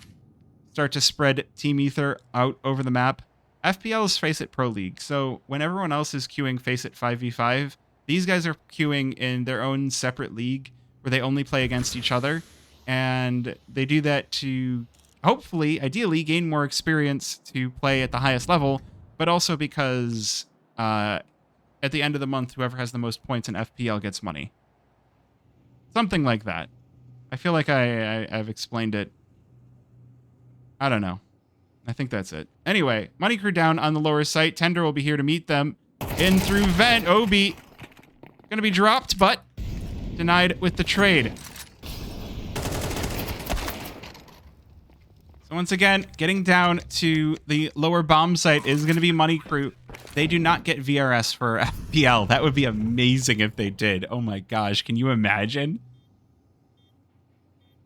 start to spread Team Aether out over the map. FPL is Face It Pro League, so when everyone else is queuing Face It 5v5, these guys are queuing in their own separate league where they only play against each other, and they do that to... hopefully, ideally, gain more experience to play at the highest level, but also because at the end of the month, whoever has the most points in FPL gets money. Something like that. I feel like I've explained it. I don't know. I think that's it. Anyway, Money Crew down on the lower site. Tender will be here to meet them. In through vent. Obi gonna be dropped, but denied with the trade. So once again, getting down to the lower bomb site is going to be Money Crew. They do not get VRS for FPL. That would be amazing if they did. Oh my gosh, can you imagine?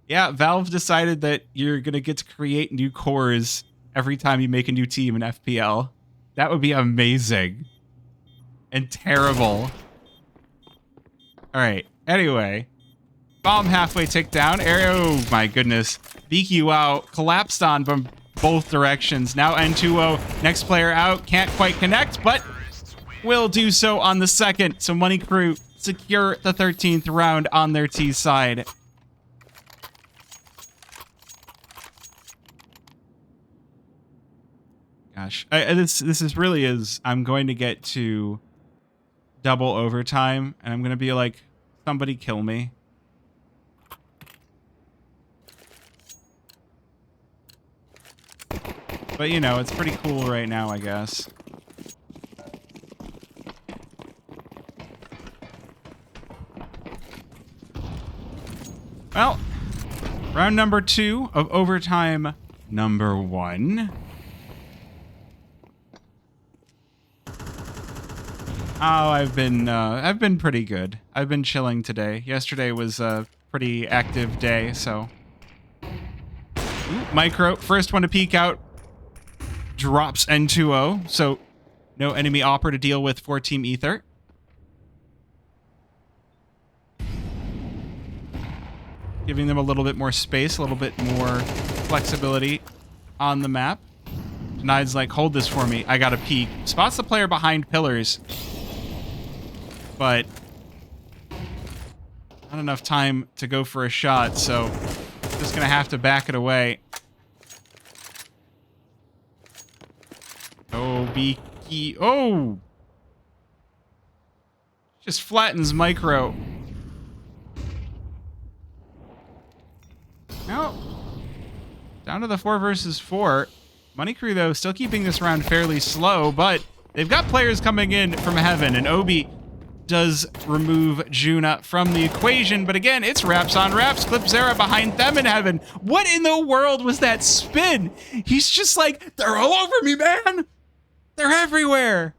Yeah, Valve decided that you're going to get to create new cores every time you make a new team in FPL. That would be amazing. And terrible. All right, anyway. Bomb halfway ticked down. Oh my goodness. BQ out. Collapsed on from both directions. Now N2O. Next player out. Can't quite connect, but will do so on the second. So Money Crew secure the 13th round on their T side. Gosh. This is really is... I'm going to get to double overtime, and I'm going to be like, somebody kill me. But, you know, it's pretty cool right now, I guess. Well, round number 2 of overtime number 1. Oh, I've been pretty good. I've been chilling today. Yesterday was a pretty active day, so... Ooh, Micro, first one to peek out. Drops N2O, so no enemy opera to deal with for Team Aether. Giving them a little bit more space, a little bit more flexibility on the map. Denied's like, hold this for me, I gotta peek. Spots the player behind pillars. But not enough time to go for a shot, so just gonna have to back it away. Oh, oh! Just flattens Micro. No. Down to the 4 versus 4. Money Crew, though, still keeping this round fairly slow, but they've got players coming in from heaven, and Obi does remove Juna from the equation, but again, it's wraps on wraps. Clipzera behind them in heaven. What in the world was that spin? He's just like, they're all over me, man! They're everywhere!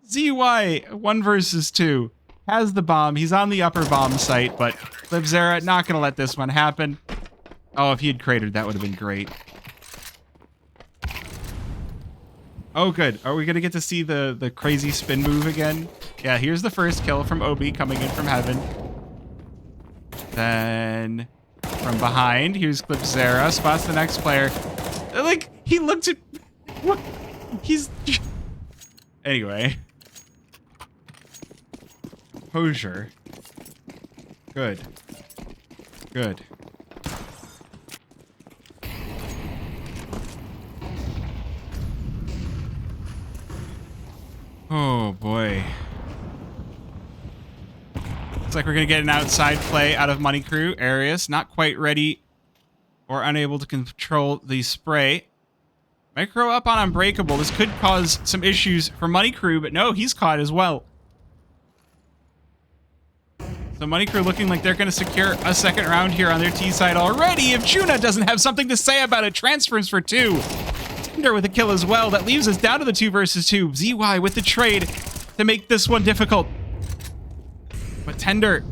ZY, 1 versus 2. Has the bomb. He's on the upper bomb site, but Clipzera not gonna let this one happen. Oh, if he had cratered, that would have been great. Oh, good. Are we gonna get to see the crazy spin move again? Yeah, here's the first kill from Obi coming in from heaven. Then from behind, here's Clipzera. Spots the next player. Like, he looked at... What? He's... Anyway. Hosier. Good. Good. Oh, boy. Looks like we're going to get an outside play out of Money Crew. Arius not quite ready or unable to control the spray. Micro up on Unbreakable. This could cause some issues for Money Crew, but no, he's caught as well. So Money Crew looking like they're going to secure a second round here on their T side already. If Juna doesn't have something to say about it, transfers for 2. Tender with a kill as well. That leaves us down to the 2 versus 2. ZY with the trade to make this one difficult. But Tender,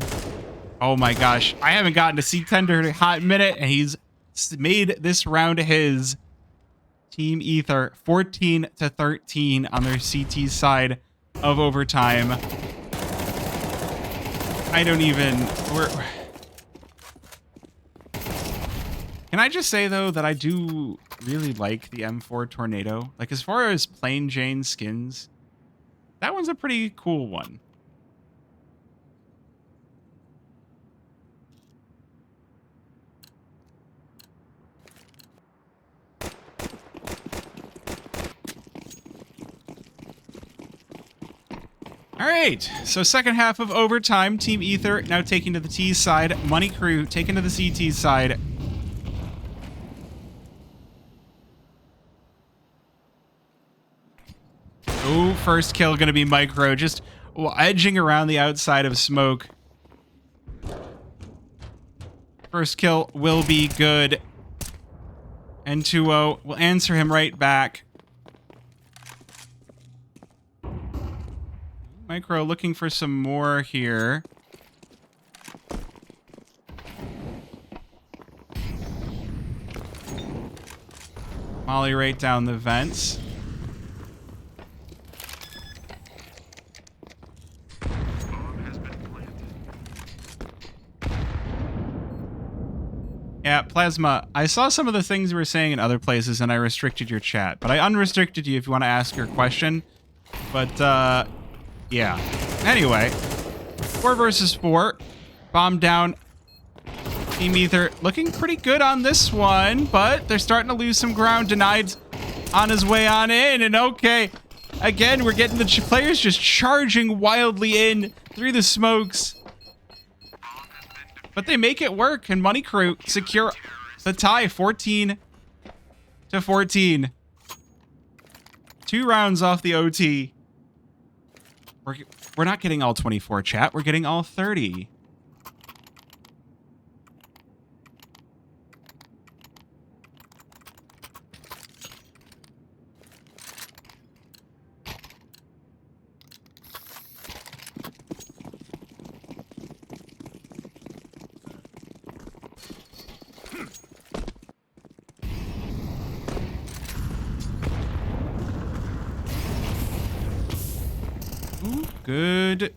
oh my gosh, I haven't gotten to see Tender in a hot minute, and he's made this round his. Team Aether 14-13 on their CT side of overtime. I don't even... Can I just say, though, that I do really like the M4 Tornado? Like, as far as plain Jane skins, that one's a pretty cool one. All right, so second half of overtime, Team Aether now taking to the T side, Money Crew taking to the CT side. Oh, first kill gonna be Micro, just edging around the outside of smoke. First kill will be good. N2O will answer him right back. Micro looking for some more here. Molly right down the vents. Yeah, Plasma, I saw some of the things you were saying in other places and I restricted your chat, but I unrestricted you if you want to ask your question. But, yeah. Anyway, 4 versus 4. Bomb down. Team Aether looking pretty good on this one, but they're starting to lose some ground. Denied on his way on in, and okay. Again, we're getting the players just charging wildly in through the smokes. But they make it work, and Money Crew secure the tie, 14-14. 2 rounds off the OT. We're not getting all 24, chat. We're getting all 30. Good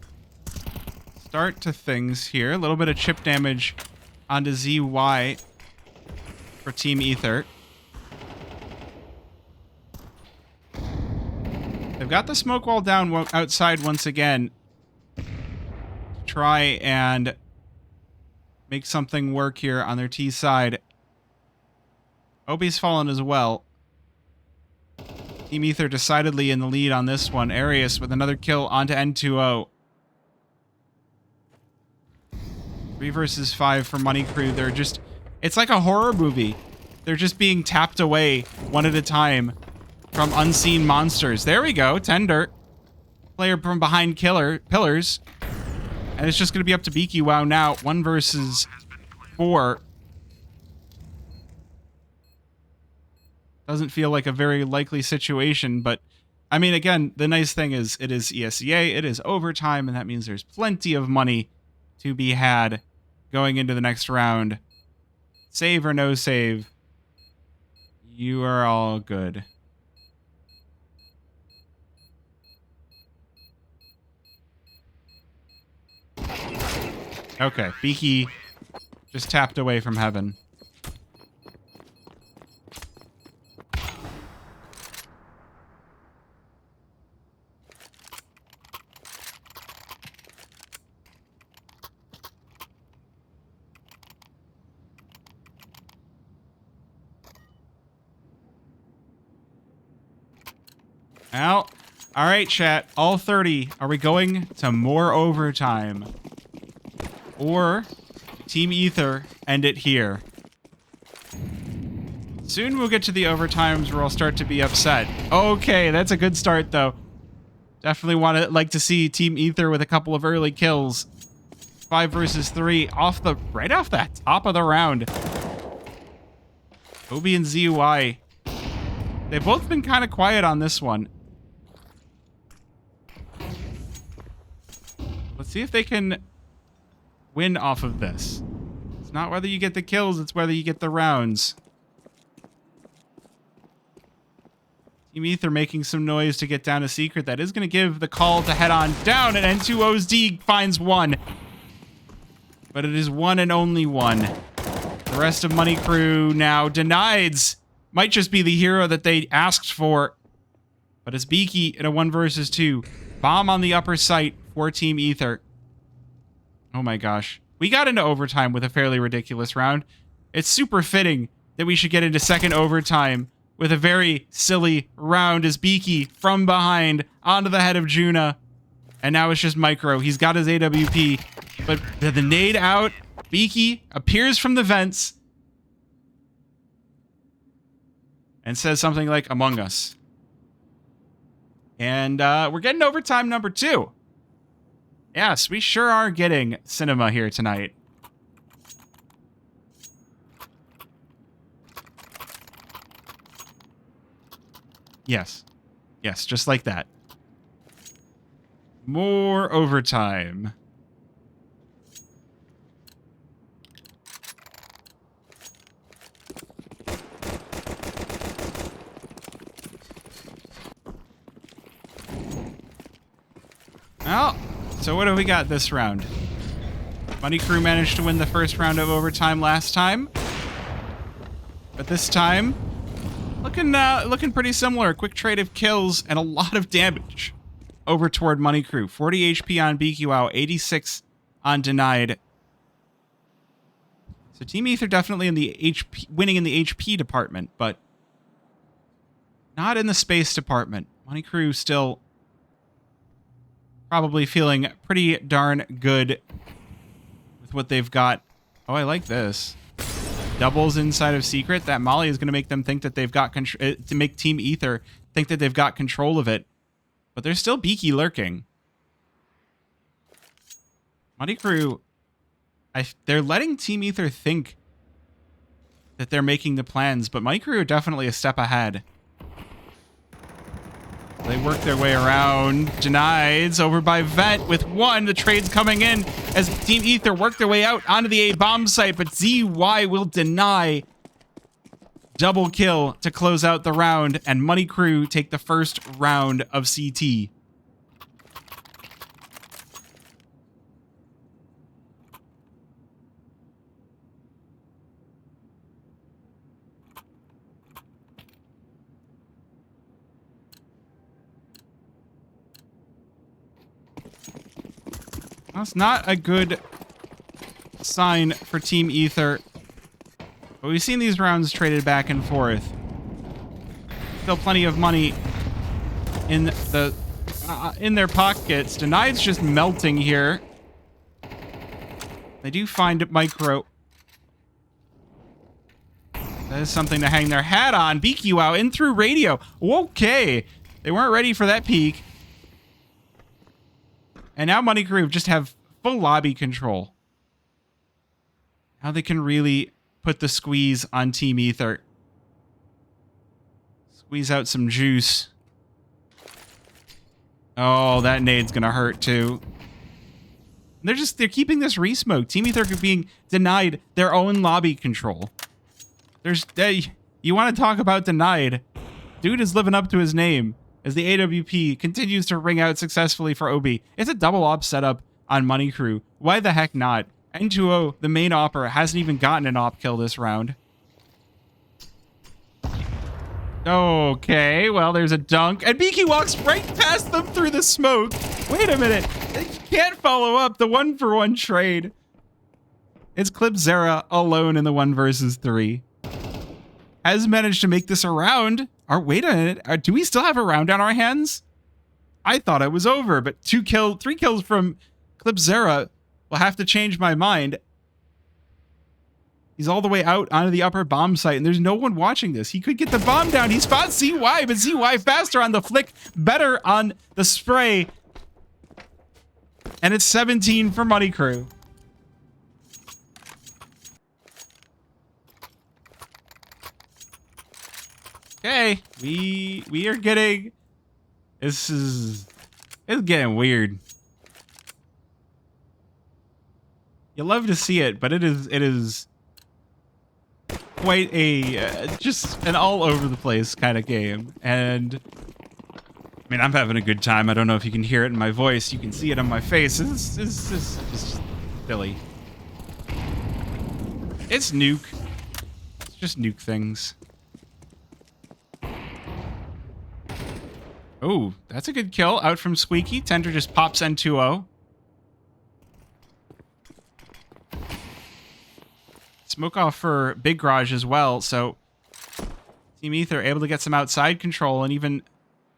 start to things here. A little bit of chip damage onto ZY for Team Aether. They've got the smoke wall down outside once again. Try and make something work here on their T side. Obi's fallen as well. Team Ether decidedly in the lead on this one. Arius with another kill onto N2O. 3 versus 5 for Money Crew. They're just... It's like a horror movie. They're just being tapped away one at a time from unseen monsters. There we go. Tender. Player from behind pillars. And it's just going to be up to Beaky Wow now. 1 versus 4. Doesn't feel like a very likely situation, but I mean, again, the nice thing is it is ESEA, it is overtime, and that means there's plenty of money to be had going into the next round. Save or no save, you are all good. Okay, Beaky just tapped away from heaven. Well, all right, chat. All 30. Are we going to more overtime? Or Team Ether end it here? Soon we'll get to the overtimes where I'll start to be upset. Okay, that's a good start, though. Definitely like to see Team Ether with a couple of early kills. 5 versus 3 right off the top of the round. Obi and ZUI. They've both been kind of quiet on this one. Let's see if they can win off of this. It's not whether you get the kills, it's whether you get the rounds. Team Ether making some noise to get down a secret. That is going to give the call to head on down, and N2O's D finds 1. But it is 1 and only 1. The rest of Money Crew now denieds. Might just be the hero that they asked for. But it's Beaky in a 1 versus 2. Bomb on the upper site for Team Ether. Oh my gosh. We got into overtime with a fairly ridiculous round. It's super fitting that we should get into second overtime with a very silly round as Beaky from behind onto the head of Juna. And now it's just Micro. He's got his AWP. But the nade out. Beaky appears from the vents. And says something like, Among Us. And we're getting overtime number 2. Yes, we sure are getting cinema here tonight. Yes. Yes, just like that. More overtime. Well, so what have we got this round? Money Crew managed to win the first round of overtime last time. But this time, looking pretty similar. Quick trade of kills and a lot of damage over toward Money Crew. 40 HP on BQOw, 86 on Denied. So Team Ether definitely in the HP, winning in the HP department, but not in the space department. Money Crew still probably feeling pretty darn good with what they've got. Oh, I like this. Doubles inside of Secret. That Molly is going to make them think that they've got control, to make Team Ether think that they've got control of it. But there's still Beaky lurking. Money Crew, they're letting Team Ether think that they're making the plans, but Money Crew are definitely a step ahead. They work their way around. Denied's over by Vet with 1. The trade's coming in as Team Ether work their way out onto the A bomb site, but ZY will deny. Double kill to close out the round, and Money Crew take the first round of CT. That's not a good sign for Team Ether. But we've seen these rounds traded back and forth. Still plenty of money in the in their pockets. Denied's just melting here. They do find Micro. That is something to hang their hat on. BQOw in through radio. Okay. They weren't ready for that peak. And now Money Crew just have full lobby control. Now they can really put the squeeze on Team Aether. Squeeze out some juice. Oh, that nade's gonna hurt too. They're keeping this re-smoke. Team Aether being denied their own lobby control. You want to talk about denied? Dude is living up to his name as the AWP continues to ring out successfully for OB. It's a double op setup on Money Crew. Why the heck not? N2O, the main opper, hasn't even gotten an op kill this round. Okay, well, there's a dunk. And Beaky walks right past them through the smoke. Wait a minute. They can't follow up the 1-for-1 trade. It's Clipzera alone in the 1 versus 3. Has managed to make this a round. Wait a minute. Do we still have a round on our hands? I thought it was over, but 3 kills from Clipzera will have to change my mind. He's all the way out onto the upper bomb site, and there's no one watching this. He could get the bomb down. He spots ZY, but ZY faster on the flick, better on the spray. And it's 17 for Money Crew. Okay, we are getting... It's getting weird. You love to see it, but it is quite a just an all over the place kind of game. And I mean, I'm having a good time. I don't know if you can hear it in my voice. You can see it on my face. It's just silly. It's Nuke. It's just Nuke things. Oh, that's a good kill out from Squeaky. Tender just pops N2O. Smoke off for Big Garage as well, so Team Aether able to get some outside control and even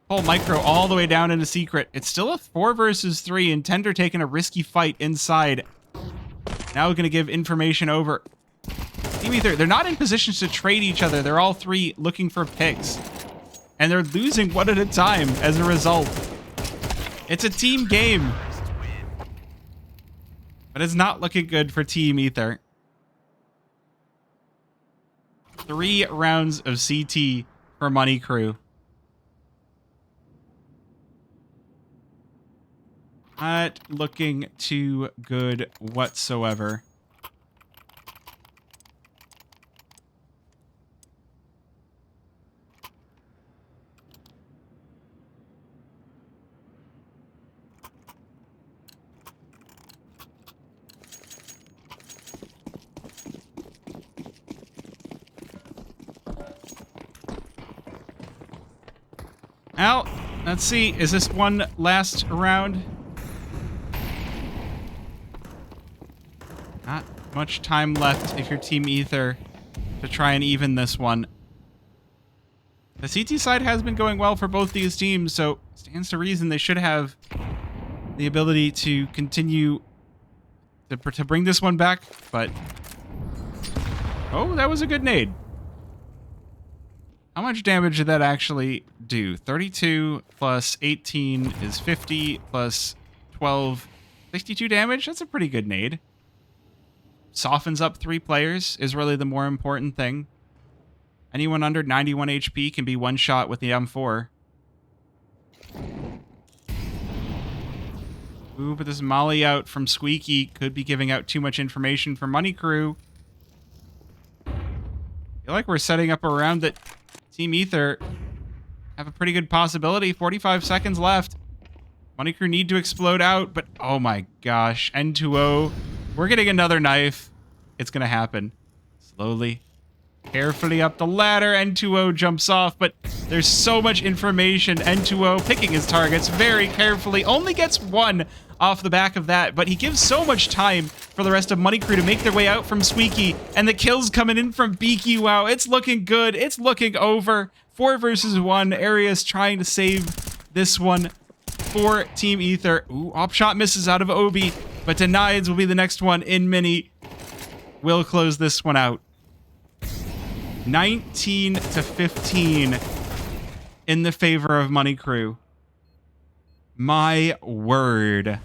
pull Micro all the way down into Secret. It's still a 4 versus 3, and Tender taking a risky fight inside. Now we're going to give information over. Team Aether, they're not in positions to trade each other. They're all 3 looking for picks. And they're losing 1 at a time as a result. It's a team game. But it's not looking good for Team Aether. 3 rounds of CT for Money Crew. Not looking too good whatsoever. Well, let's see. Is this one last round? Not much time left if you're Team Aether to try and even this one. The CT side has been going well for both these teams, so stands to reason they should have the ability to continue to bring this one back, but... Oh, that was a good nade. How much damage did that actually do? 32 plus 18 is 50 plus 12, 62 damage? That's a pretty good nade. Softens up 3 players is really the more important thing. Anyone under 91 HP can be one shot with the M4. Ooh, but this molly out from Squeaky could be giving out too much information for Money Crew. I feel like we're setting up a round that Team Aether have a pretty good possibility. 45 seconds left. Money Crew need to explode out, but oh my gosh. N2O. We're getting another knife. It's going to happen. Slowly. Carefully up the ladder. N2O jumps off, but there's so much information. N2O picking his targets very carefully. Only gets 1 off the back of that, but he gives so much time for the rest of Money Crew to make their way out from Squeaky, and the kills coming in from Beaky. Wow, it's looking good. It's looking over. 4 versus 1. Arius trying to save this one for Team Aether. Ooh, op shot misses out of Obi, but Denieds will be the next one in Mini. We'll close this one out. 19 to 15 in the favor of Money Crew. My word.